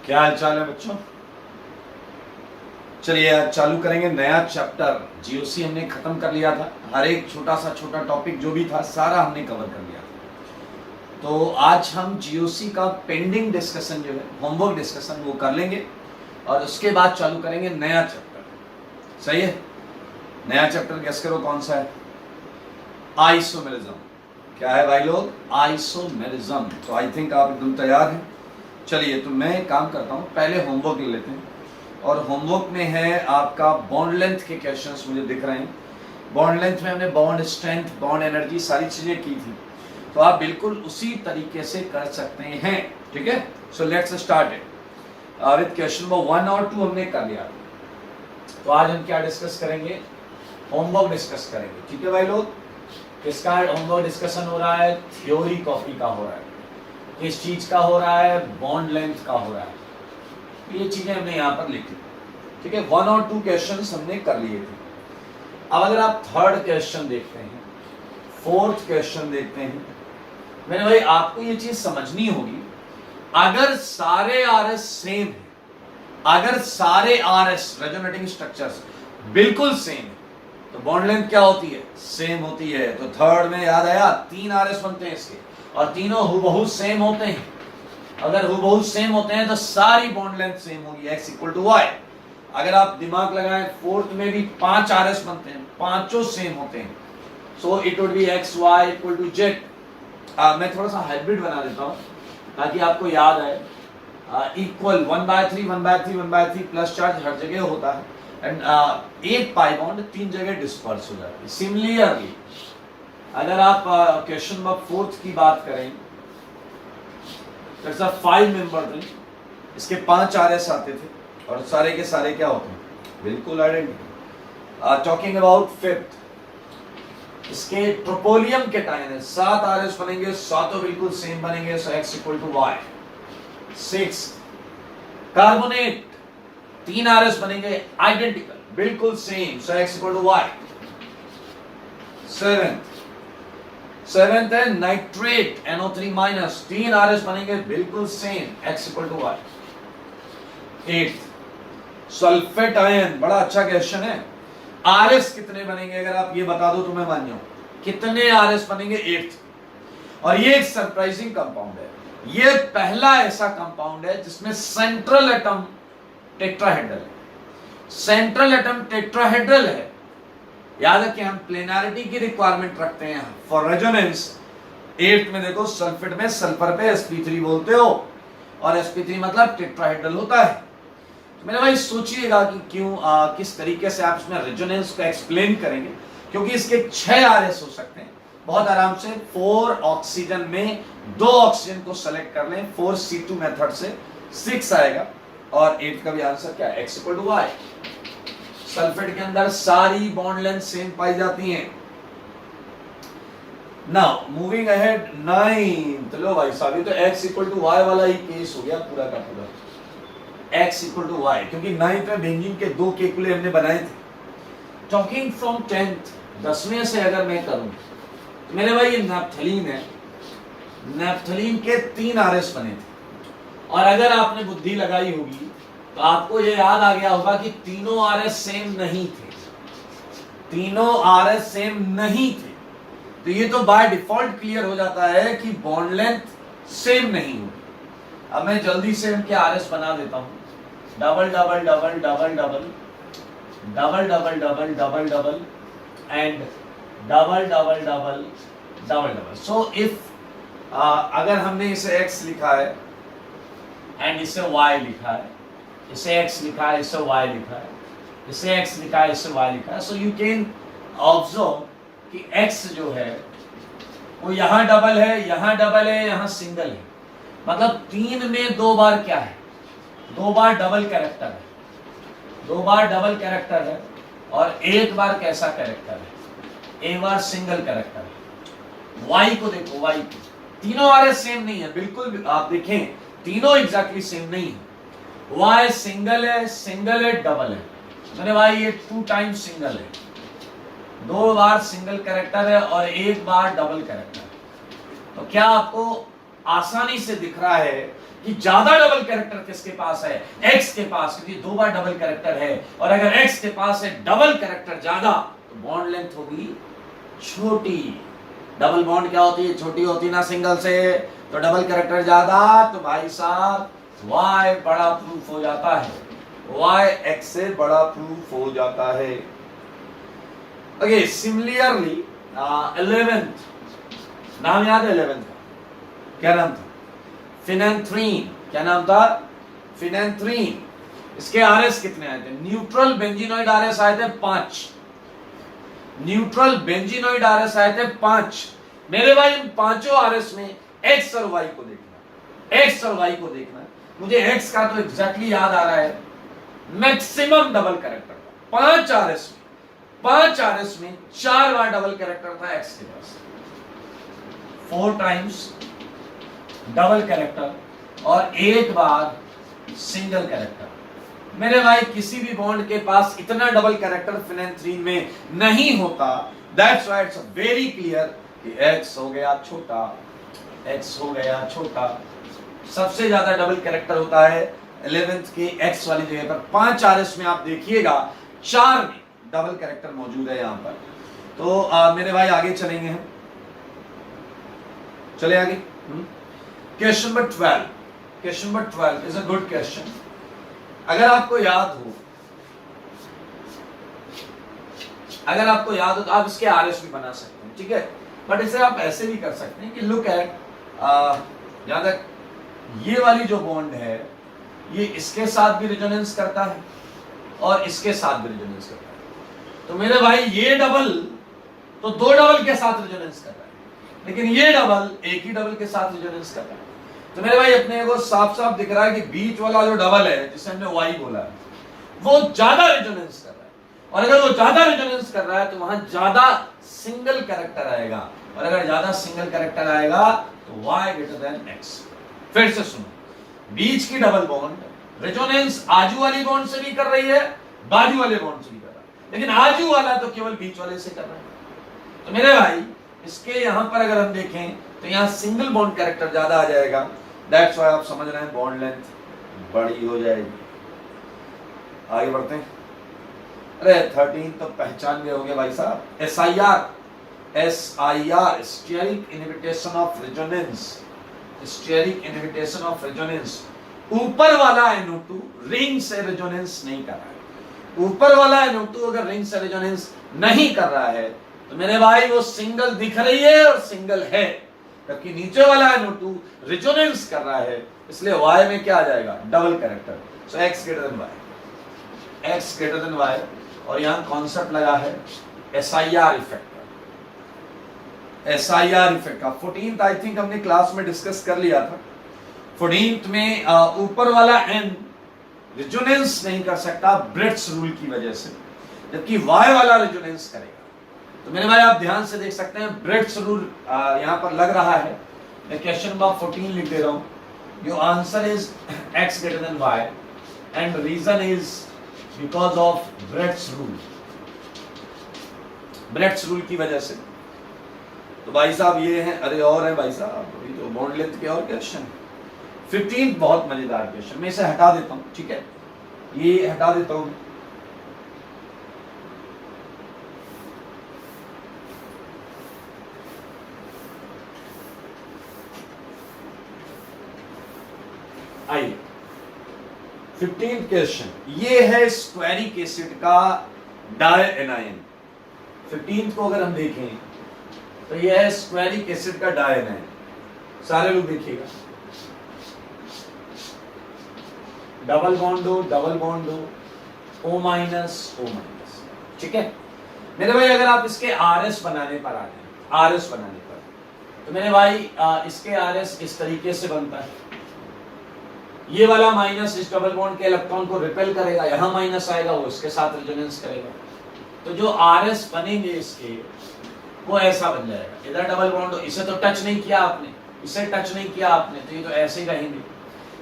क्या हाल चाल है बच्चों। चलिए आज चालू करेंगे नया चैप्टर। जीओसी हमने खत्म कर लिया था, हर एक छोटा टॉपिक जो भी था सारा हमने कवर कर लिया था। तो आज हम जीओसी का पेंडिंग डिस्कशन जो है, होमवर्क डिस्कशन, वो कर लेंगे और उसके बाद चालू करेंगे नया चैप्टर। सही है? नया चैप्टर गेस करो कौन सा है? आइसोमेरिज्म। क्या है भाई लोग? आइसोमेरिज्म। तो आई थिंक आप एकदम तैयार हैं। चलिए तो मैं एक काम करता हूँ, पहले होमवर्क ले लेते हैं। और होमवर्क में है आपका बॉन्ड लेंथ के क्वेश्चंस मुझे दिख रहे हैं। बॉन्ड लेंथ में हमने बॉन्ड स्ट्रेंथ, बॉन्ड एनर्जी, सारी चीजें की थी, तो आप बिल्कुल उसी तरीके से कर सकते हैं। ठीक है, so let's start it with question number 1 और 2 हमने कर लिया। तो आज हम क्या डिस्कस करेंगे? होमवर्क डिस्कस करेंगे। ठीक है भाई लोग, किसका होमवर्क डिस्कशन हो रहा है? थ्योरी कॉपी का हो रहा है। किस चीज का हो रहा है? बॉन्ड लेंथ का हो रहा है। ये चीजें हमने यहाँ पर लिखी। ठीक है, 1 और 2 क्वेश्चंस हमने कर लिए थे। अब अगर आप थर्ड क्वेश्चन देखते हैं, फोर्थ क्वेश्चन देखते हैं, मैंने भाई आपको ये चीज समझनी होगी, अगर सारे आरएस सेम है, अगर सारे आरएस रेजोनेटिंग स्ट्रक्चर्स बिल्कुल सेम है, तो बॉन्ड लेंथ क्या होती है? सेम होती है। तो थर्ड में याद आया, 3 आरएस बनते हैं इसके और तीनों हुबहू सेम होते हैं। अगर हुबहू सेम होते हैं तो सारी बॉन्ड लेंथ सेम होगी, x = y। अगर आप दिमाग लगाएं, फोर्थ में भी 5 आरएस बनते हैं, पांचों सेम होते हैं, so it would be x y = z। मैं थोड़ा सा हाइब्रिड बना देता हूं ताकि आपको याद आए। इक्वल 1/3 1/3 1/3 प्लस चार्ज हर जगह होता है एंड एक पाई बॉन्ड 3 जगह डिस्पर्स हो जाती है। सिमिलरली अगर आप क्वेश्चन नंबर 4 की बात करें, इट्स अ 5 मेंबर रिंग, इसके 5 आरएस आते थे और सारे के सारे क्या होते हैं? बिल्कुल आइडेंटिकल। टॉकिंग अबाउट फिफ्थ, इसके ट्रोपोलियम के टाइन है, 7 आरएस बनेंगे, सातों बिल्कुल सेम बनेंगे, सो x = y। 6 कार्बोनेट, 3 आरएस बनेंगे, आइडेंटिकल, बिल्कुल सेम, सो x = y। 7th है नाइट्रेट, NO3-, 3 आरएस बनेंगे, बिल्कुल same, x = y। 8th sulphate ion, बड़ा अच्छा क्वेश्चन है। आरएस कितने बनेंगे? अगर आप ये बता दो तो मैं मान जाऊं। कितने आरएस बनेंगे? 8th। और ये एक सरप्राइजिंग कंपाउंड है। ये पहला ऐसा कंपाउंड है जिसमें सेंट्रल एटम टेट्राहेड्रल है। सेंट्रल एटम टेट्राहेड्रल है। याद है कि हम प्लेनारिटी की रिक्वायरमेंट रखते हैं फॉर रेजोनेंस। 8th में देखो, सल्फेट में सल्फर पे sp3 बोलते हो और sp3 मतलब टेट्राहेड्रल होता है। तो मेरे भाई सोचिएगा कि क्यों, किस तरीके से आप इसमें रेजोनेंस को एक्सप्लेन करेंगे, क्योंकि इसके 6 आरएस हो सकते हैं बहुत आराम से। 4 ऑक्सीजन में 2 ऑक्सीजन को सेलेक्ट कर लें, 4c2 मेथड से 6 आएगा। और 8 का भी आंसर क्या है? x = y। सल्फेट के अंदर सारी बॉन्ड लेंथ सेम पाई जाती हैं। Now moving ahead, 9th। लो भाई साहब, ये तो x = y वाला ही केस हो गया पूरा का पूरा, x = y, क्योंकि 9th में बेंजीन के 2 केकुले हमने बनाए थे। टॉकिंग फ्रॉम 10th, 10वें से अगर मैं करूं तो मेरे भाई ये नैप्थलीन है। नैप्थलीन के 3 आरएस बने थे और अगर आपने बुद्धि लगाई होगी तो आपको ये याद आ गया होगा कि तीनों आरएस सेम नहीं थे। तीनों आरएस सेम नहीं थे, तो ये तो बाय डिफॉल्ट क्लियर हो जाता है कि बॉन्ड लेंथ सेम नहीं होगी। अब मैं जल्दी से इनके आरएस बना देता हूं। Double double double double double double double double double double and double double double double double. So if अगर हमने इसे x लिखा है एंड इसे y लिखा है, इसे x लिखा है, इसे y लिखा है, इसे x लिखा है, इसे y लिखा है, सो यू कैन ऑब्जर्व कि x जो है वो यहां डबल है, यहां डबल है, यहां सिंगल है। मतलब 3 में 2 बार क्या है? 2 बार डबल कैरेक्टर है, 2 बार डबल कैरेक्टर है और 1 बार कैसा कैरेक्टर है? एक बार सिंगल कैरेक्टर है। y को देखो, y को, तीनों आरएस सेम नहीं है, बिल्कुल आप देखें तीनों एग्जैक्टली सेम नहीं है। y सिंगल है, डबल है। मैंने भाई ये 2 टाइम्स सिंगल है, 2 बार सिंगल कैरेक्टर है और 1 बार डबल कैरेक्टर है। तो क्या आपको आसानी से दिख रहा है कि ज्यादा डबल कैरेक्टर किसके पास है, एक्स के पास, क्योंकि 2 बार डबल कैरेक्टर है, और अगर एक्स के पास है डबल कैरेक्टर ज्यादा तो बॉन्ड लेंथ होगी छोटी। डबल बॉन्ड क्या होती है, छोटी होती ना सिंगल से, तो डबल कैरेक्टर ज्यादा, तो भाई साहब y बड़ा प्रूफ हो जाता है, y x से बड़ा प्रूफ हो जाता है। ओके, सिमिलरली 11th, नाम याद है 11th का, क्या नाम था, फिनेंथ्रीन। क्या नाम था, फिनेंथ्रीन। इसके आरएस कितने आए थे, न्यूट्रल बेंजीनोइड आरएस आए थे 5, न्यूट्रल बेंजीनोइड आरएस आए थे 5। मेरे भाई इन पांचों आरएस में एक्स और वाई को देखना, एक्स और वाई को देखना। मुझे एक्स का तो एग्जैक्टली याद आ रहा है, मैक्सिमम डबल कैरेक्टर था 5 आरएस में, 5 आरएस में 4 बार डबल कैरेक्टर था एक्स के पास, 4 टाइम्स डबल कैरेक्टर और 1 बार सिंगल कैरेक्टर। मेरे भाई किसी भी बॉन्ड के पास इतना डबल कैरेक्टर फिनेंथ्रीन में नहीं होता। That's why it's very clear कि x हो गया छोटा, x हो गया छोटा। सबसे ज्यादा डबल कैरेक्टर होता है 11th के x वाली जगह पर। 5 आरएस में आप देखिएगा 4 में डबल कैरेक्टर मौजूद है यहां पर। तो मेरे भाई आगे चलेंगे हम, चले आगे। Question number 12, question number 12 is a good question. अगर आपको याद हो, अगर आपको याद हो तो आप इसके आरएस भी बना सकते हैं, ठीक है। बट इसे आप ऐसे भी कर सकते हैं कि लुक एट, जहां तक ये वाली जो बॉन्ड है ये इसके साथ भी रेजोनेंस करता है और इसके साथ भी रेजोनेंस करता है। तो मेरे भाई ये डबल तो 2 डबल के साथ रेजोनेंस कर रहा है, लेकिन ये डबल एक ही डबल के साथ रेजोनेंस कर रहा है। तो मेरे भाई अपने को साफ साफ दिख रहा है कि बीच वाला जो डबल है जिसे हमने वाई बोला है वो ज्यादा रेजोनेंस कर रहा है, और अगर वो ज्यादा रेजोनेंस कर रहा है तो वहां ज्यादा सिंगल कैरेक्टर आएगा, और अगर ज्यादा सिंगल कैरेक्टर आएगा तो y ग्रेटर देन x। फिर से सुनो, बीच की डबल बॉन्ड रेजोनेंस आजू वाली बॉन्ड से भी कर रही है, बाजू वाले बॉन्ड से भी कर रहा है, लेकिन आजू वाला तो केवल बीच वाले से कर रहा है। तो मेरे भाई इसके यहां पर अगर हम देखें तो यहां सिंगल बॉन्ड कैरेक्टर ज्यादा आ जाएगा। दैट्स व्हाई आप समझ रहे हैं बॉन्ड लेंथ बड़ी हो जाएगी। आगे बढ़ते हैं। अरे 13 तो पहचान गए होंगे भाई साहब, SIR steric inhibition of resonance, steric inhibition of resonance. ऊपर वाला NO2 रिंग से रेजोनेंस नहीं कर रहा है, ऊपर वाला NO2 अगर रिंग से रेजोनेंस नहीं कर रहा है तो मेरे भाई वो सिंगल दिख रही है और सिंगल है, जबकि नीचे वाला NO2 रेजोनेंस कर रहा है, इसलिए Y में क्या आ जाएगा, डबल कैरेक्टर। सो X greater than Y, X greater than Y। और यहां कॉन्सेप्ट लगा है SIR इफेक्ट का, SIR इफेक्ट का 14th आई थिंक हमने क्लास में डिस्कस कर लिया था। 14th में ऊपर वाला N रेजोनेंस नहीं कर सकता ब्रेड्स रूल की वजह से, जबकि Y वाला रेजोनेंस करेगा। तो मेरे भाई आप ध्यान से देख सकते हैं ब्रेड्स रूल यहां पर लग रहा है। मैं क्वेश्चन नंबर 14 लिख दे रहा हूं। Your answer is x greater than y and reason is because of Bredt's rule, Bredt's rule की वजह से। तो भाई साहब ये है, अरे और है भाई साहब, अभी तो बॉन्ड लेंथ के और क्वेश्चन। 15 बहुत मजेदार क्वेश्चन, मैं इसे हटा देता हूं, ठीक है, ये हटा देता हूं। आइए 15th क्वेश्चन, ये है स्क्वेरिक एसिड का डायएनाइन। 15th को अगर हम देखें तो ये है स्क्वेरिक एसिड का डायएनाइन। सारे लोग देखिएगा, डबल बॉन्ड हो, डबल बॉन्ड हो, O माइनस O माइनस, ठीक है। मेरे भाई अगर आप इसके RS बनाने पर आ जाए, RS बनाने पर, तो मेरे भाई इसके RS इस तरीके से बनता है। ये वाला माइनस इस डबल बॉन्ड के इलेक्ट्रॉन को रिपेल करेगा, यहां माइनस आएगा, वो इसके साथ रेजोनेंस करेगा। तो जो RS बनेंगे इसके वो ऐसा बन जाएगा। इधर डबल बॉन्ड हो, इसे तो टच नहीं किया आपने, इसे टच नहीं किया आपने, तो ये तो ऐसे ही रहेंगे।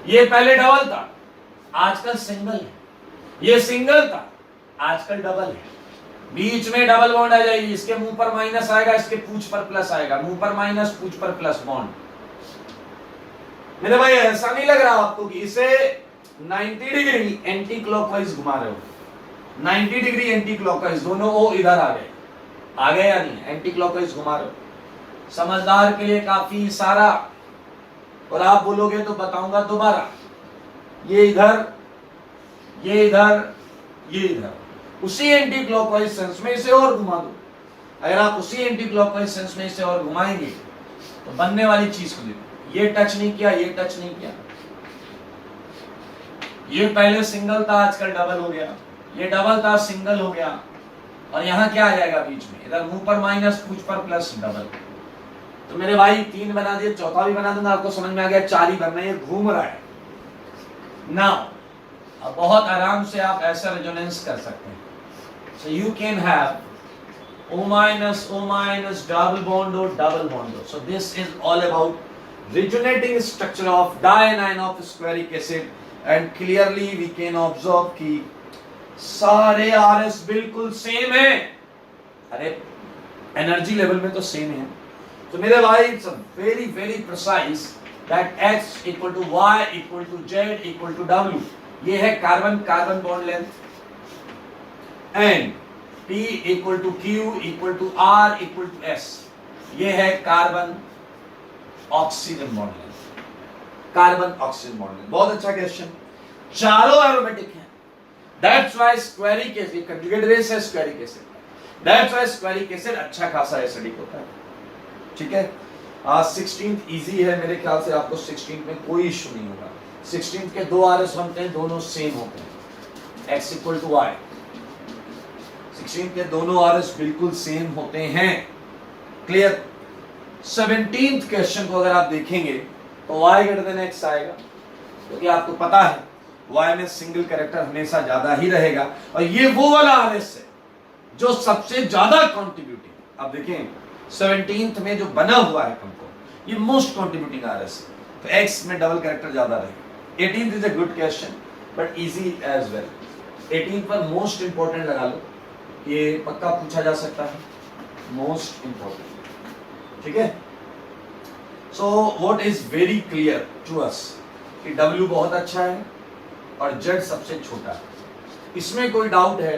ये पहले डबल था, आजकल सिंगल है, ये सिंगल था, आजकल डबल है। बीच में डबल बॉन्ड आ जाएगी, इसके मुंह पर माइनस आएगा, इसके पूंछ पर प्लस आएगा, मुंह पर माइनस, पूंछ पर प्लस बॉन्ड। मेरे भाई ऐसा नहीं लग रहा आपको कि इसे 90 डिग्री एंटी क्लॉकवाइज घुमा रहे हो? 90 डिग्री एंटी क्लॉकवाइज, दोनों वो इधर आ गए या नहीं? एंटी क्लॉकवाइज घुमा रहे हो। समझदार के लिए काफी सारा, और आप बोलोगे तो बताऊंगा दोबारा। ये इधर, ये इधर, ये इधर, उसी एंटी क्लॉकवाइज सेंस में इसे और घुमा दो। अगर आप उसी एंटी क्लॉकवाइज सेंस में इसे और घुमाएंगे तो बनने वाली चीज को देखो। ये टच नहीं किया, ये टच नहीं किया, ये पहले सिंगल था आजकल डबल हो गया, ये डबल था सिंगल हो गया, और यहां क्या आ जाएगा बीच में? इधर मुंह पर माइनस, पूछ पर प्लस, डबल। तो मेरे भाई 3 बना दिए, चौथा भी बना दूंगा, आपको समझ में आ गया 4 ही बनना है, ये घूम रहा है ना। अब बहुत आराम से आप ऐसा रेजोनेंस कर सकते हैं। So you can have O minus double bond or double bond. So this is all about resonating structure of dianion of squaric acid, and clearly we can observe कि सारे RS बिल्कुल सेम है। अरे energy level में तो same है। तो मेरे भाई it's very very precise that X equal to Y equal to Z equal to W। ये है carbon carbon bond length, and P equal to Q equal to R equal to S, ये है carbon oxygen bond length, carbon oxygen bond length. बहुत अच्छा question, चारों aromatic हैं। That's why squaric acid conjugate base है squaric acid, that's why squaric acid अच्छा खासा acidic होता है। ठीक है, 16th इजी है मेरे ख्याल से, आपको 16th में कोई इशू नहीं होगा। 16th के 2 RS बनते हैं, दोनों सेम होते हैं, X equal to Y। 16th के दोनों RS बिल्कुल सेम होते हैं। क्लियर? 17th क्वेश्चन को अगर आप देखेंगे तो Y ग्रेटर देन X आएगा, क्योंकि आपको पता है Y में सिंगल कैरेक्टर हमेशा ज्यादा ही रहेगा, और ये वो वाला RS है जो सबसे ज्यादा कॉन्ट्रीब्यूटिंग। अब देखें 17th में जो बना हुआ है कंपाउंड, ये मोस्ट कॉन्ट्रीब्यूटिंग RS है, तो X में डबल कैरेक्टर ज्यादा रहेगा। 18th is a good question but easy as well. 18th पर मोस्ट इंपॉर्टेंट लगा लो, ये पक्का पूछा जा सकता है, मोस्ट इंपॉर्टेंट। ठीक है, so what is very clear to us कि W बहुत अच्छा है और Z सबसे छोटा है। इसमें कोई डाउट है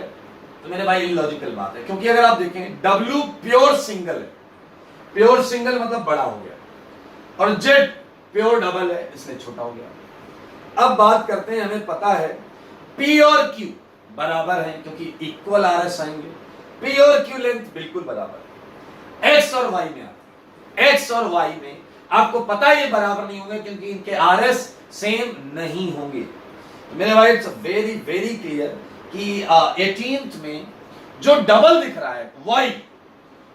तो मेरे भाई इलॉजिकल बात है, क्योंकि अगर आप देखें W प्योर सिंगल है, प्योर सिंगल मतलब बड़ा हो गया, और Z प्योर डबल है इसलिए छोटा हो गया। अब बात करते हैं, हमें पता है P और Q बराबर हैं क्योंकि इक्वल RS आएंगे, P और Q लेंथ बिल्कुल बराबर है। X और Y में आते हैं, X और Y में आपको पता है ये बराबर नहीं होंगे क्योंकि इनके RS सेम नहीं होंगे। तो मेरे भाई इट्स वेरी वेरी क्लियर कि 18th में जो डबल दिख रहा है Y,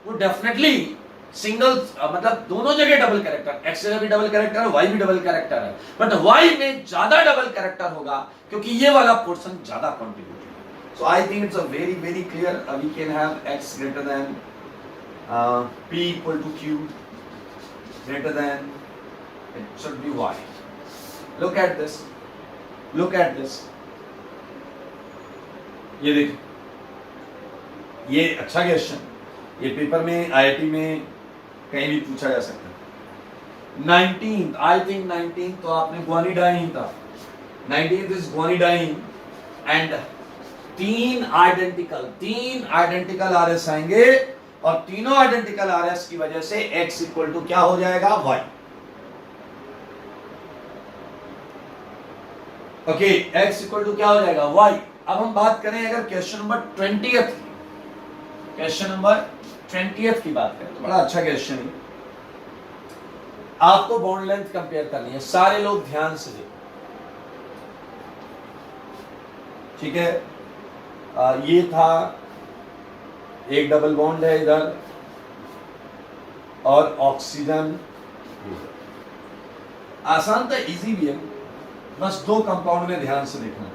वो डेफिनेटली सिंगल, मतलब दोनों जगह डबल कैरेक्टर, X जगह भी डबल कैरेक्टर है, Y भी डबल कैरेक्टर है, बट Y में ज्यादा डबल कैरेक्टर होगा क्योंकि ये वाला पोर्शन ज्यादा contribute. So I think it's a very very clear, we can have X greater than P equal to Q greater than, it should be Y. Look at this, look at this, ये देखिए, ये अच्छा question, ये paper में IIT में कहीं भी पूछा जा सकता है। 19th, I think 19th तो आपने guanidine था, 19th is guanidine, and 3 identical RS आएंगे, और तीनों आइडेंटिकल RS की वजह से X इक्वल टू क्या हो जाएगा? Y। Okay, X equal to क्या हो जाएगा? Y। अब हम बात करें अगर क्वेश्चन नंबर 20th की, क्वेश्चन नंबर 20th की बात करें तो बड़ा अच्छा क्वेश्चन है। आपको बॉन्ड लेंथ कंपेयर करनी है, सारे लोग ध्यान से देखो। ठीक है, ये था एक डबल बॉन्ड है इधर, और ऑक्सीजन, आसान था, इजी भी है, बस 2 कंपाउंड में ध्यान से देखना।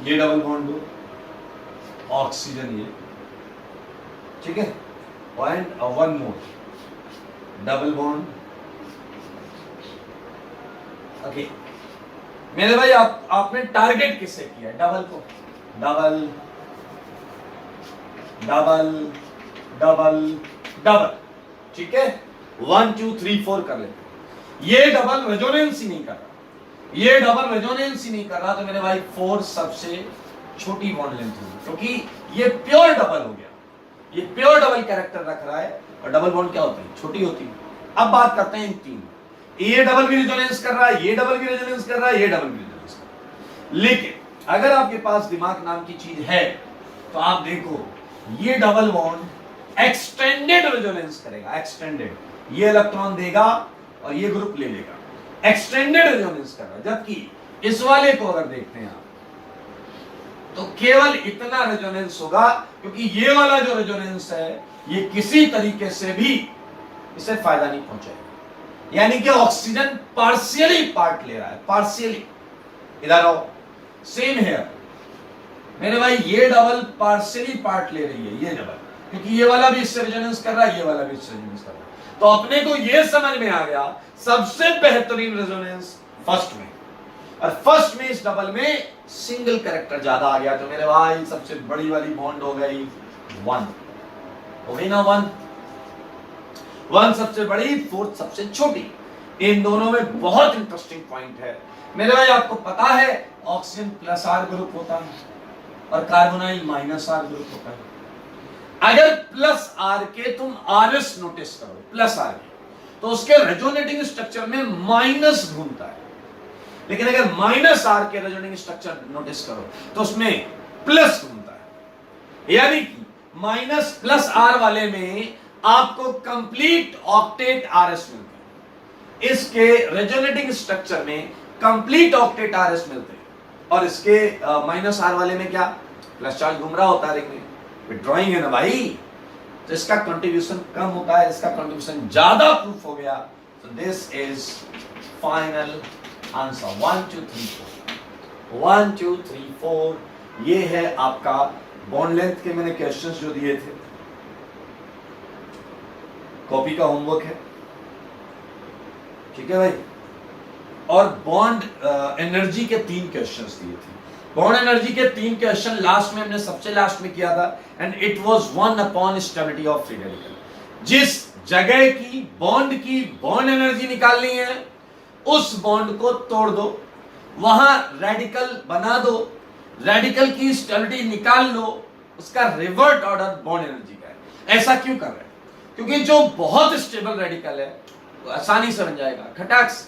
ये डबल बॉन्ड दो, ऑक्सीजन ये, ठीक है, and 1 more double bond. Okay मेरे भाई, आपने टारगेट किससे किया? डबल को, डबल डबल डबल डबल, ठीक है, 1 2 3 4 कर लेते हैं। ये डबल रेजोनेंस ही नहीं कर रहा, ये डबल रेजोनेंस ही नहीं कर रहा, तो मेरे भाई 4 सबसे छोटी बॉन्ड लेंथ होगी, क्योंकि ये प्योर डबल हो गया, ये प्योर डबल कैरेक्टर रख रहा है। और डबल बॉन्ड क्या होती है, छोटी होती है। अब बात करते हैं इन तीन, ये डबल भी रेजोनेंस कर रहा है, ये डबल भी रेजोनेंस कर रहा है, ये डबल भी रेजोनेंस कर रहा है। लेकिन अगर आपके पास दिमाग नाम की चीज है तो आप देखो, ये डबल बॉन्ड एक्सटेंडेड रेजोनेंस करेगा, एक्सटेंडेड, ये इलेक्ट्रॉन देगा और ये ग्रुप ले लेगा, एक्सटेंडेड रेजोनेंस कर रहा है। जबकि इस वाले को अगर देखते हैं आप, तो केवल इतना रेजोनेंस होगा, क्योंकि ये वाला जो रेजोनेंस है ये किसी तरीके से भी इसे फायदा नहीं पहुंचाएगा, यानी कि ऑक्सीजन पार्शियली पार्ट ले रहा है, पार्शियली। इधर आओ, सेम है मेरे भाई, ये डबल पार्शियली पार्ट ले रही है, ये डबल, क्योंकि ये वाला भी इससे रेजोनेंस कर रहा है, ये वाला भी इससे रेजोनेंस कर रहा है। तो अपने को ये समझ में आ गया सबसे बेहतरीन रेजोनेंस फर्स्ट में, और फर्स्ट में इस डबल में सिंगल कैरेक्टर ज्यादा आ गया, तो मेरे भाई सबसे बड़ी वाली बॉन्ड हो गई 1, हो गई ना 1, 1 सबसे बड़ी, 4 सबसे छोटी। इन दोनों में बहुत इंटरेस्टिंग पॉइंट है मेरे भाई। आपको पता है ऑक्सीजन प्लस आर ग्रुप होता है और कार्बोनाइल माइनस आर ग्रुप होता है। अगर प्लस आर के तुम आरएस नोटिस करो, प्लस आर के, तो उसके रेजोनेटिंग स्ट्रक्चर में माइनस घूमता है। लेकिन अगर माइनस आर के रेजोनेटिंग स्ट्रक्चर नोटिस करो तो उसमें प्लस घूमता है, यानी कि माइनस प्लस आर वाले में आपको कंप्लीट ऑक्टेट आरएस मिलता है, इसके रेजोनेटिंग स्ट्रक्चर में कंप्लीट ऑक्टेट आरएस मिलते हैं, और इसके माइनस आर वाले में क्या, प्लस चार्ज घूम रहा होता है रिंग में, विड्रॉइंग है ना भाई, तो इसका कंट्रीब्यूशन कम होता है, इसका कंट्रीब्यूशन ज्यादा प्रूफ हो गया। तो दिस इज फाइनल आंसर 1 2 3 4, 1 2 3 4। ये है आपका बॉन्ड लेंथ के मैंने क्वेश्चंस जो दिए थे, कॉपी का होमवर्क है, ठीक है भाई। और बॉन्ड एनर्जी के 3 क्वेश्चंस दिए थे। बॉन्ड एनर्जी के 3 क्वेश्चन लास्ट में हमने सबसे लास्ट में किया था, and it was 1 upon stability of free radical. जिस जगह की बॉन्ड एनर्जी निकालनी है, उस बॉन्ड को तोड़ दो, वहां रेडिकल बना दो, रेडिकल की स्टेबिलिटी निकाल लो, उसका रिवर्ट ऑर्डर बॉन्ड एनर्जी का है। ऐसा क्यों कर रहे हैं, क्योंकि जो बहुत स्टेबल रेडिकल है वो आसानी से बन जाएगा खटाक्स।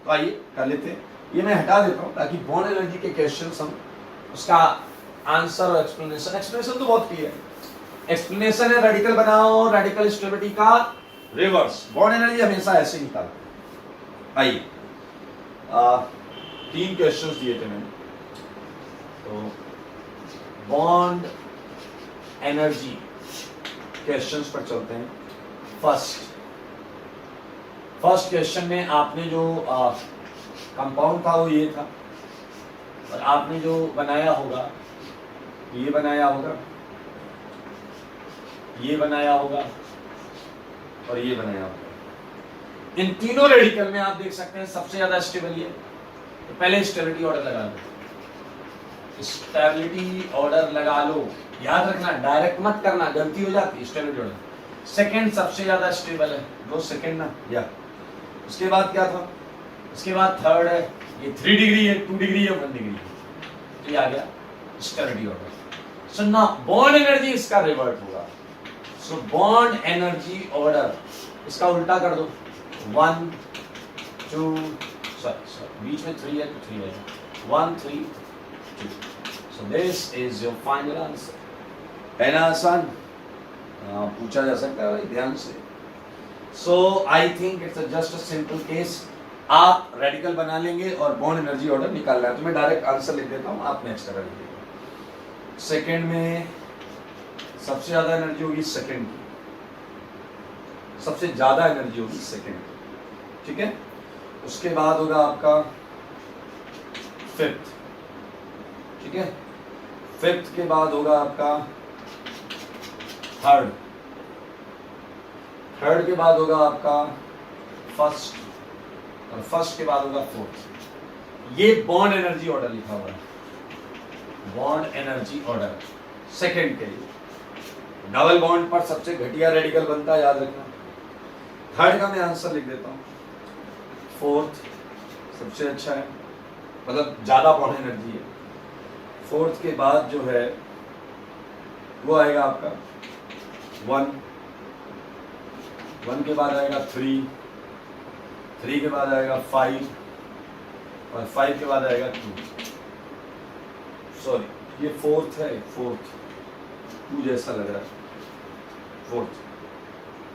तो आइए कर लेते हैं, ये मैं हटा देता हूं ताकि बॉन्ड एनर्जी के क्वेश्चन हम उसका आंसर और एक्सप्लेनेशन तो बहुत क्लियर है। एक्सप्लेनेशन है रेडिकल बनाओ, रेडिकल स्टेबिलिटी का रिवर्स, बॉन्ड एनर्जी हमेशा ऐसे ही निकालते हैं। आइए 3 क्वेश्चंस दिए थे मैंने, तो बॉन्ड एनर्जी क्वेश्चंस पर चलते हैं। फर्स्ट क्वेश्चन में आपने जो कंपाउंड था वो ये था, और आपने जो बनाया होगा, ये बनाया होगा, ये बनाया होगा और ये बनाया होगा। इन तीनों रेडिकल में आप देख सकते हैं सबसे ज्यादा स्टेबल ये, तो पहले स्टेबिलिटी ऑर्डर लगा लो, स्टेबिलिटी ऑर्डर लगा लो, याद रखना, डायरेक्ट मत करना, गलती हो जाती है। स्टेबिलिटी ऑर्डर सेकंड सबसे ज्यादा स्टेबल है, 2 सेकंड ना, या उसके बाद क्या था, उसके बाद थर्ड है, ये 3 डिग्री है, 2 डिग्री है, 1 डिग्री है, तो ये आ गया स्टेबिलिटी ऑर्डर। सो ना बॉन्ड एनर्जी इसका रिवर्ट होगा, सो बॉन्ड एनर्जी ऑर्डर इसका उल्टा कर दो, 1 2 सॉरी बीच में 3 है तो 3 है, 1 3 2। So this is your final answer. है ना आसान, पूछा जा सकता है भाई ध्यान से। So I think it's just a simple case, आप रेडिकल बना लेंगे और बॉन्ड एनर्जी ऑर्डर निकालना है, तो मैं डायरेक्ट आंसर लिख देता हूं, आप नेक्स्ट कर लीजिएगा। सेकंड में सबसे ज्यादा एनर्जी होगी सेकंड की, सबसे ज्यादा एनर्जी होगी सेकंड की, ठीक है। उसके बाद होगा आपका फिफ्थ, ठीक है। फिफ्थ के बाद होगा आपका थर्ड, थर्ड के बाद होगा आपका फर्स्ट, और फर्स्ट के बाद होगा फोर्थ। ये बॉन्ड एनर्जी ऑर्डर लिखा हुआ है, बॉन्ड एनर्जी ऑर्डर सेकंड के लिए डबल बॉन्ड पर सबसे घटिया रेडिकल बनता है, याद रखना। थर्ड का मैं आंसर लिख देता हूं, फोर्थ सबसे अच्छा है, मतलब ज्यादा बॉन्ड एनर्जी है। फोर्थ के बाद जो है वो आएगा आपका 1, 1 के बाद आएगा 3, 3 के बाद आएगा 5 और 5 के बाद आएगा 2। सॉरी ये फोर्थ है, फोर्थ 2 जैसा लग रहा है, फोर्थ,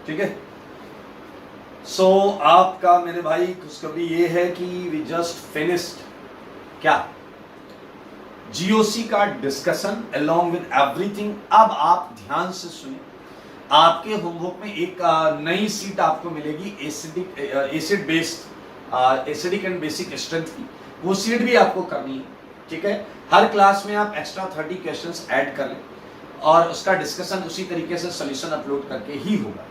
ठीक है। सो आपका मेरे भाई खुशखबरी ये है कि वी जस्ट फिनिश्ड क्या, जीओसी का डिस्कशन अलोंग विद एवरीथिंग। अब आप ध्यान से सुनिए, आपके होमवर्क में एक नई सीट आपको मिलेगी acid based acidic and basic strength की, वो सीट भी आपको करनी है, ठीक है। हर क्लास में आप एक्स्ट्रा 30 क्वेश्चंस ऐड कर लें और उसका डिस्कशन उसी तरीके से सॉल्यूशन अपलोड करके ही होगा।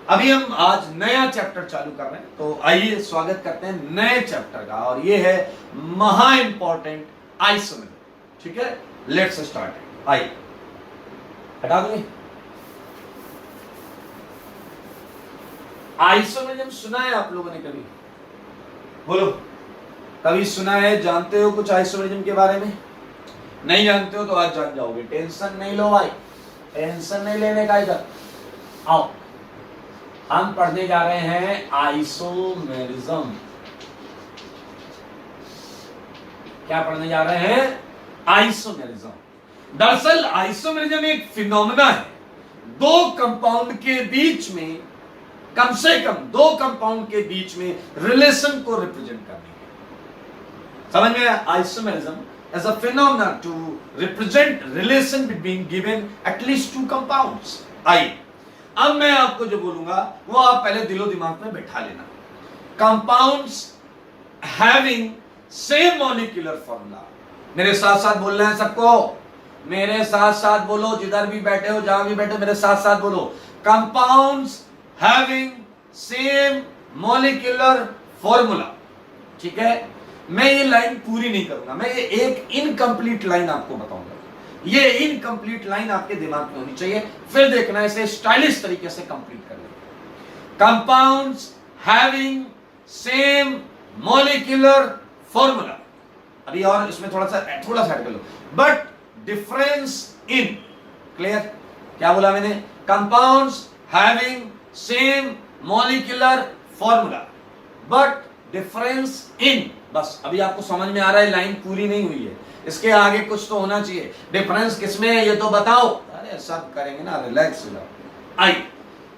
अभी हम आज नया चैप्टर चालू कर रहे हैं, तो आइए स्वागत करते हैं नए चैप्टर का, और ये है महा इंपॉर्टेंट आइसोमेरिज्म, ठीक है। Let's start. आइए हटा दूंगी। आइसोमेरिज्म सुना है आप लोगों ने कभी? बोलो, कभी सुना है? जानते हो कुछ आइसोमेरिज्म के बारे में? नहीं जानते हो तो आज जान जाओगे, टेंशन नहीं लो भाई, टेंशन नहीं लेने का इधर आओ। हम पढ़ने जा रहे हैं आइसोमेरिज्म। क्या पढ़ने जा रहे हैं? आइसोमेरिज्म। दरअसल आइसोमेरिज्म एक फिनोमेना है, दो कंपाउंड के बीच में, कम से कम दो कंपाउंड के बीच में रिलेशन को रिप्रेजेंट करने की। समझ में आया? Isomerism as a phenomenon to represent relation between given at least 2 compounds। आइए अब मैं आपको जो बोलूंगा वो आप पहले दिलो दिमाग में बैठा लेना। Compounds having same molecular formula, मेरे साथ साथ बोलना है सबको, मेरे साथ साथ बोलो, जिधर भी बैठे हो, जहां भी बैठे हो, मेरे साथ साथ बोलो। Compounds having same molecular formula, ठीक है। मैं ये लाइन पूरी नहीं करूंगा, मैं ये एक इनकम्प्लीट लाइन आपको बताऊंगा। ये इनकम्प्लीट लाइन आपके दिमाग में होनी चाहिए, फिर देखना इसे स्टाइलिश तरीके से कंप्लीट कर लेंगे। Compounds having same molecular formula, अभी और इसमें थोड़ा सा ऐड कर लो, बट डिफरेंस इन, क्लियर? क्या बोला मैंने? Compounds having same molecular formula but difference in, बस अभी आपको समझ में आ रहा है, लाइन पूरी नहीं हुई है, इसके आगे कुछ तो होना चाहिए। डिफरेंस किसमें है ये तो बताओ। अरे सब करेंगे ना, रिलैक्स हो जाओ। आई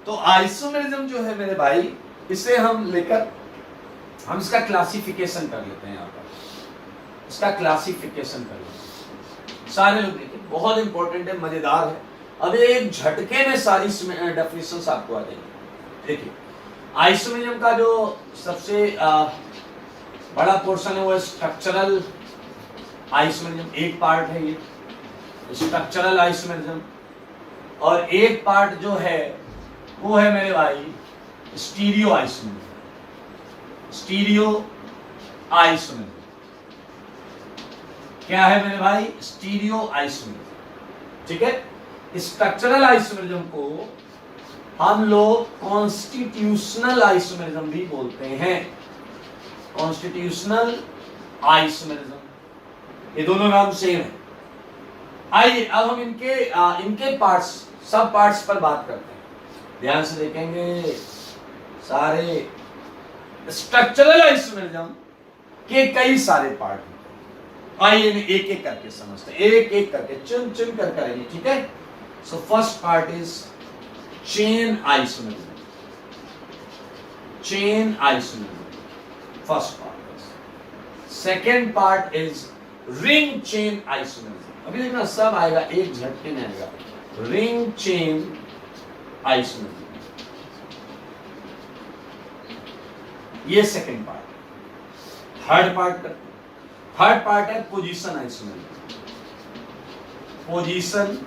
तो आइसोमेरिज्म जो है मेरे भाई, इसे हम लेकर हम इसका क्लासिफिकेशन कर लेते हैं। यहाँ पर इसका क्लासिफिकेशन कर लेते हैं, सारे लोग देखिए, बहुत इंपॉर्टेंट है, मजेदार है। अब एक झटके में सारी डेफिनेशंस आपको आ जाएगी। देखिए आइसोमेरिज्म का जो सबसे बड़ा पोर्शन है वो स्ट्रक्चरल आइसोमेरिज्म, एक पार्ट है ये स्ट्रक्चरल आइसोमेरिज्म, और एक पार्ट जो है वो है मेरे भाई स्टीरियो आइसोमेरिज्म। स्टीरियो आइसोमेरिज्म क्या है मेरे भाई? स्टीरियो आइसोमेरिज्म, ठीक है। स्ट्रक्चरल आइसोमेरिज्म को हम लोग कॉन्स्टिट्यूशनल आइसोमेरिज्म भी बोलते हैं। कॉन्स्टिट्यूशनल आइसोमेरिज्म, ये दोनों नाम सेम है। आइए अब हम इनके पार्ट्स, सब पार्ट्स पर बात करते हैं। ध्यान से देखेंगे सारे। स्ट्रक्चरल आइसोमेरिज्म के कई सारे पार्ट होते हैं, आइए एक एक करके समझते हैं, एक एक करके चुन चुन कर करेंगे, ठीक है। So first part is chain isomerism. Chain isomerism first part. Second part is ring chain isomerism. अभी देखना सब आएगा, एक झटके में आएगा। रिंग चेन आइसोमेरिज्म, ये सेकेंड पार्ट। थर्ड पार्ट है position isomerism. Position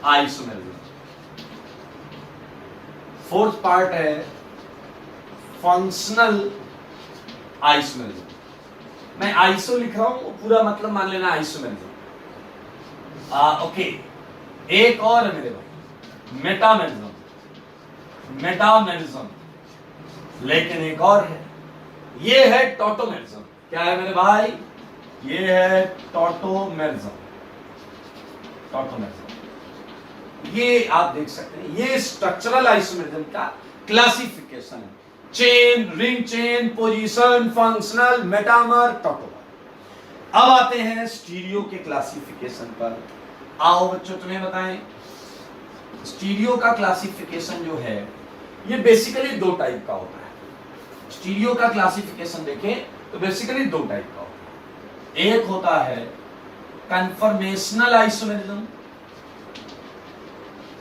isomerism. Fourth part है फंक्शनल आइसोमेरिज्म। मैं आइसो लिख रहा हूं, पूरा मतलब मान लेना आइसोमेरिज्म। ओके, एक और है मेरे भाई, मेटामेरिज्म, मेटामेरिज्म। लेकिन एक और है, ये है टॉटोमेरिज्म। क्या है मेरे भाई? ये है टॉटोमेरिज्म, टॉटोमेरिज्म। ये आप देख सकते हैं, ये स्ट्रक्चरल आइसोमेरिज्म का क्लासिफिकेशन है। Chain, ring chain, position, functional, metamer, tautomer. अब आते हैं स्टीरियो के क्लासिफिकेशन पर। आओ बच्चों तुम्हें बताएं, स्टीरियो का क्लासिफिकेशन जो है ये बेसिकली दो टाइप का होता है। स्टीरियो का क्लासिफिकेशन देखें तो बेसिकली दो टाइप का होता है। एक होता है कन्फर्मेशनल आइसोमेरिज्म,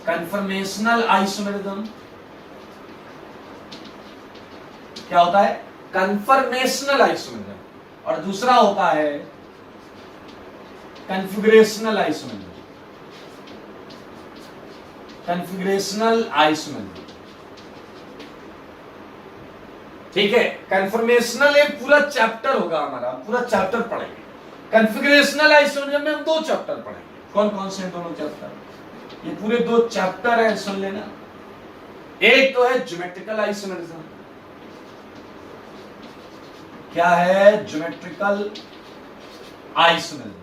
कन्फर्मेशनल आइसोमेरिज्म। क्या होता है? Conformational isomerism. और दूसरा होता है कन्फिगरेशनल आइसोमेरिज्म, कन्फिगरेशनल आइसोमेरिज्म। ठीक है, कन्फर्मेशनल एक पूरा चैप्टर होगा हमारा, पूरा चैप्टर पढ़ेंगे। कन्फिगरेशनल आइसोमेरिज्म में हम दो चैप्टर पढ़ेंगे। कौन कौन से हैं दोनों चैप्टर? ये पूरे दो चैप्टर है, सुन लेना। एक तो है ज्योमेट्रिकल आइसोमेरिज्म। क्या है? Geometrical isomerism,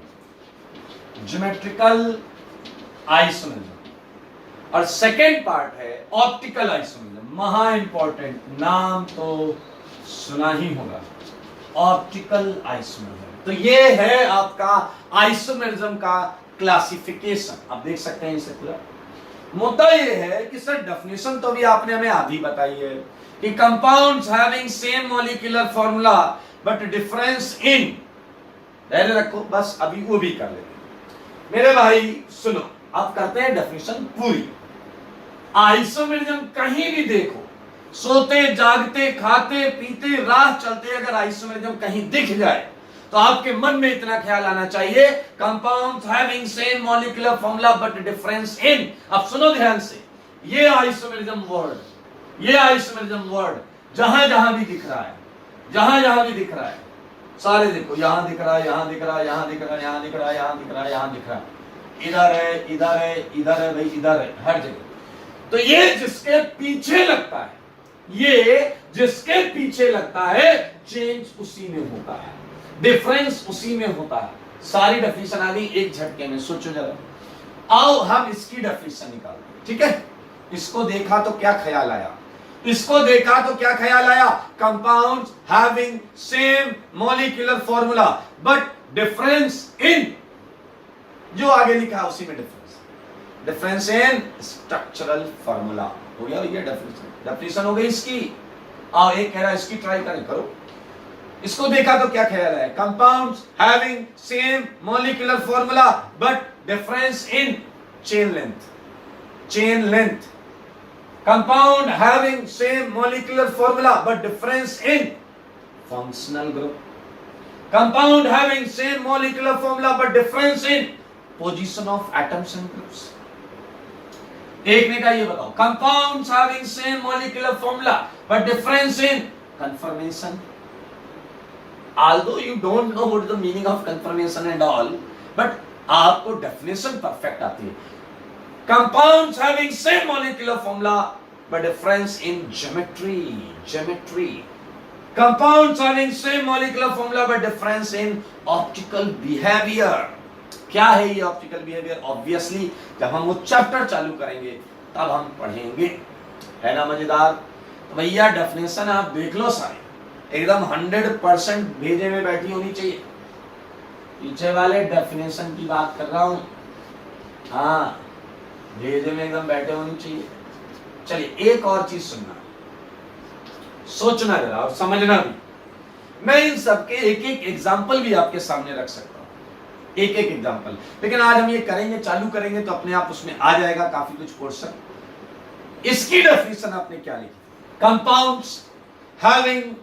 geometrical isomerism. और सेकेंड पार्ट है ऑप्टिकल आइसोमेरिज्म। महा इंपॉर्टेंट, नाम तो सुना ही होगा, ऑप्टिकल आइसोमेरिज्म। तो ये है आपका आइसोमेरिज्म का क्लासिफिकेशन। आप देख सकते हैं इसे पूरा। मुद्दा ये है कि सर डेफिनेशन तो भी आपने हमें आधी बताई है कि compounds having same molecular formula but difference in, धैर्य रखो बस, अभी वो भी कर लेते। मेरे भाई सुनो, आप करते हैं डेफिनेशन पूरी। आइसोमेरिज्म कहीं भी देखो, सोते जागते खाते पीते राह चलते, अगर आइसोमेरिज्म कहीं दिख जाए तो आपके मन में इतना ख्याल आना चाहिए, compounds having same molecular formula but difference in. अब सुनो ध्यान से, ये आइसोमेरिज्म वर्ड, ये आइसोमेरिज्म वर्ड जहां जहां भी दिख रहा है, जहां जहां भी दिख रहा है, सारे देखो, यहां दिख रहा है, यहां दिख रहा है, यहां दिख रहा है, यहां दिख रहा है, यहां दिख रहा है, यहां दिख रहा है, इधर है, इधर है, इधर है, भाई इधर है, हर जगह। तो ये जिसके पीछे लगता है, ये जिसके पीछे लगता है, चेंज उसी में होता है, डिफरेंस उसी में होता है। सारी डेफिनेशन आ गई एक झटके में, सोचो जरा। आओ हम इसकी डेफिनेशन निकालते हैं, ठीक है। इसको देखा तो क्या ख्याल आया? इसको देखा तो क्या ख्याल आया? Compounds having same molecular formula but difference in, जो आगे लिखा है उसी में difference, difference in structural formula. हो गया भैया डेफिनेशन, डेफिनेशन हो गई इसकी। आओ एक कह रहा है इसकी ट्राई करें, करो। इसको देखा तो क्या ख्याल है? Compounds having same molecular formula but difference in chain length, chain length. Compound having same molecular formula but difference in functional group. Compound having same molecular formula but difference in position of atoms and groups. एक ने कहा ये बताओ, compounds having same molecular formula but difference in confirmation. although you don't know what is the meaning of confirmation and all, but आपको definition perfect आती है। Compounds having same molecular formula but difference in geometry, geometry. Compounds having same molecular formula but difference in optical behaviour. क्या है ये optical behaviour? Obviously जब हम वो chapter चालू करेंगे तब हम पढ़ेंगे, है ना मजेदार। तो भैया डेफिनेशन आप देख लो, सारे एकदम 100% भेजे में बैठी होनी चाहिए। पीछे वाले डेफिनेशन की बात कर रहा हूं, हाँ भेजे में एकदम बैठे होनी चाहिए। चलिए एक और चीज सुनना, सोचना जरा और समझना भी। मैं इन सबके एक एक एग्जाम्पल भी आपके सामने रख सकता हूं, एक एक एग्जाम्पल, लेकिन आज हम ये करेंगे, चालू करेंगे तो अपने आप उसमें आ जाएगा काफी कुछ पोर्शन। इसकी डेफिनेशन आपने क्या लिखी? Compounds having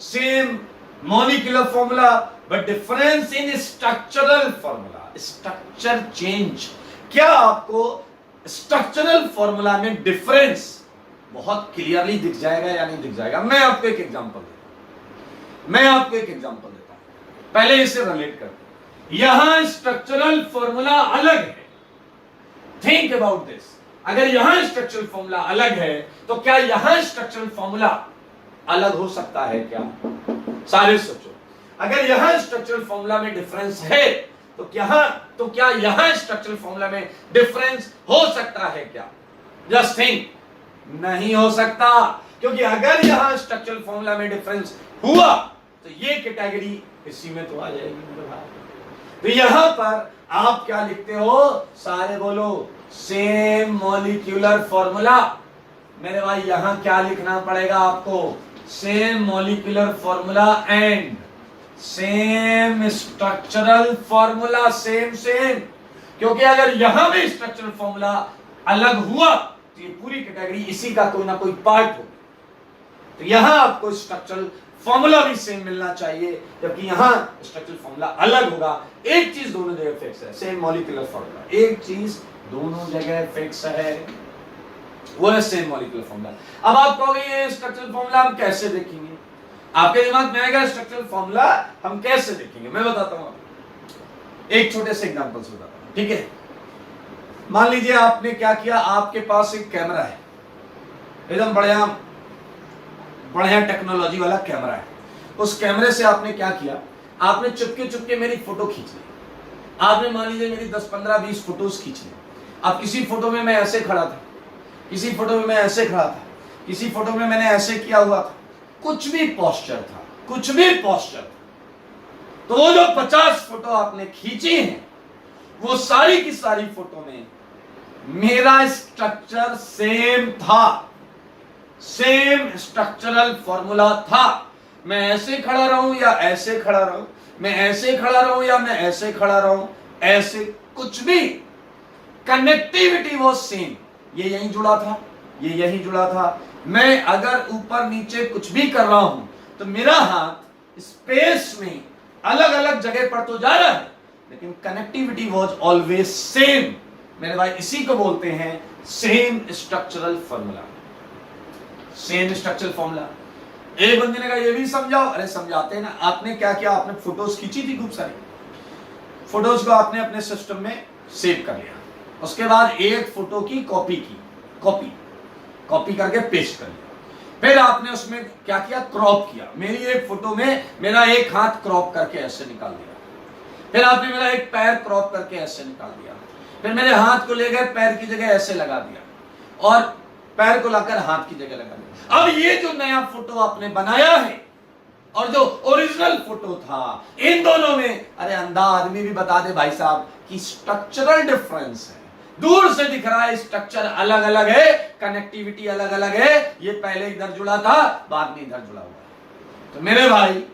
same molecular formula but difference in structural formula, structure change. क्या आपको स्ट्रक्चरल फॉर्मूला में डिफरेंस बहुत क्लियरली दिख जाएगा या नहीं दिख जाएगा? मैं आपको एक एग्जांपल देता हूं, पहले इसे रिलेट करते हैं। यहां स्ट्रक्चरल फॉर्मूला अलग है, थिंक अबाउट दिस। अगर यहां स्ट्रक्चरल फॉर्मूला अलग है तो क्या यहां स्ट्रक्चरल फॉर्मूला अलग हो सकता है क्या? सारे सोचो, अगर यहां स्ट्रक्चरल फॉर्मूला में डिफरेंस है तो क्या यहां स्ट्रक्चरल फॉर्मूला में डिफरेंस हो सकता है क्या? जस्ट थिंक, नहीं हो सकता, क्योंकि अगर यहां स्ट्रक्चरल फॉर्मूला में डिफरेंस हुआ तो ये कैटेगरी इसी में तो आ जाएगी मेरे भाई। तो यहां पर आप क्या लिखते हो? सारे बोलो, सेम मॉलिक्यूलर फॉर्मूला। मेरे भाई यहां क्या लिखना पड़ेगा आपको? Same molecular formula and same structural formula. Same, क्योंकि अगर यहां भी स्ट्रक्चरल फॉर्मूला अलग हुआ तो ये पूरी कैटेगरी इसी का कोई ना कोई पार्ट हो। तो यहां आपको स्ट्रक्चरल फॉर्मूला भी सेम मिलना चाहिए, जबकि यहां स्ट्रक्चरल फॉर्मूला अलग होगा। एक चीज दोनों जगह फिक्स है, सेम मॉलिक्यूलर फॉर्मूला, एक चीज दोनों जगह फिक्स है, वो है सेम मॉलिक्यूलर फॉर्मूला। अब आप कहोगे ये स्ट्रक्चरल फॉर्मूला हम कैसे देखेंगे? आपके दिमाग में आएगा स्ट्रक्चरल फॉर्मूला हम कैसे देखेंगे? मैं बताता हूं आपको, एक छोटे से एग्जांपल से बताता हूं, ठीक है? मान लीजिए आपने क्या किया, आपके पास एक कैमरा है, एकदम बढ़िया टेक्नोलॉजी वाला कैमरा है। उस कैमरे से आपने क्या किया, आपने चुपके चुपके मेरी फोटो खींच ली। आपने मान लीजिए मेरी 10, 15, 20 फोटोज खींच ली। अब किसी फोटो में मैं ऐसे खड़ा था, किसी फोटो में मैं ऐसे खड़ा था, किसी फोटो में मैंने ऐसे किया हुआ था, कुछ भी पोस्चर था, कुछ भी पोस्चर था। तो वो जो 50 फोटो आपने खींची हैं, वो सारी की सारी फोटो में मेरा स्ट्रक्चर सेम था, सेम स्ट्रक्चरल फॉर्मूला था। मैं ऐसे खड़ा रहूं या ऐसे खड़ा रहूं, मैं ऐसे खड़ा रहूं या मैं ऐसे खड़ा रहूं, ऐसे कुछ भी कनेक्टिविटी वो सेम। ये यहीं जुड़ा था, ये यहीं जुड़ा था। मैं अगर ऊपर नीचे कुछ भी कर रहा हूं तो मेरा हाथ स्पेस में अलग अलग जगह पर तो जा रहा है, लेकिन कनेक्टिविटी वॉज ऑलवेज सेम। मेरे भाई इसी को बोलते हैं same structural formula. Same structural formula. एक बंदे ने कहा ये भी समझाओ। अरे समझाते हैं ना। आपने क्या किया, आपने फोटोज खींची थी, खूब सारी फोटोज को आपने अपने सिस्टम में सेव कर लिया। उसके बाद एक फोटो की कॉपी करके पेस्ट कर लिया। फिर आपने उसमें क्या किया, क्रॉप किया। मेरी एक फोटो में मेरा एक हाथ क्रॉप करके ऐसे निकाल दिया, फिर आपने मेरा एक पैर क्रॉप करके ऐसे निकाल दिया, फिर मेरे हाथ को ले गए पैर की जगह ऐसे लगा दिया और पैर को लाकर हाथ की जगह लगा दिया। अब ये जो नया फोटो आपने बनाया है और जो ओरिजिनल फोटो था, इन दोनों में अरे अंधा आदमी भी बता दे भाई साहब कि स्ट्रक्चरल डिफरेंस है। दूर से दिख रहा है स्ट्रक्चर अलग अलग है, कनेक्टिविटी अलग अलग है। ये पहले इधर जुड़ा था, बाद में इधर जुड़ा हुआ है। तो मेरे भाई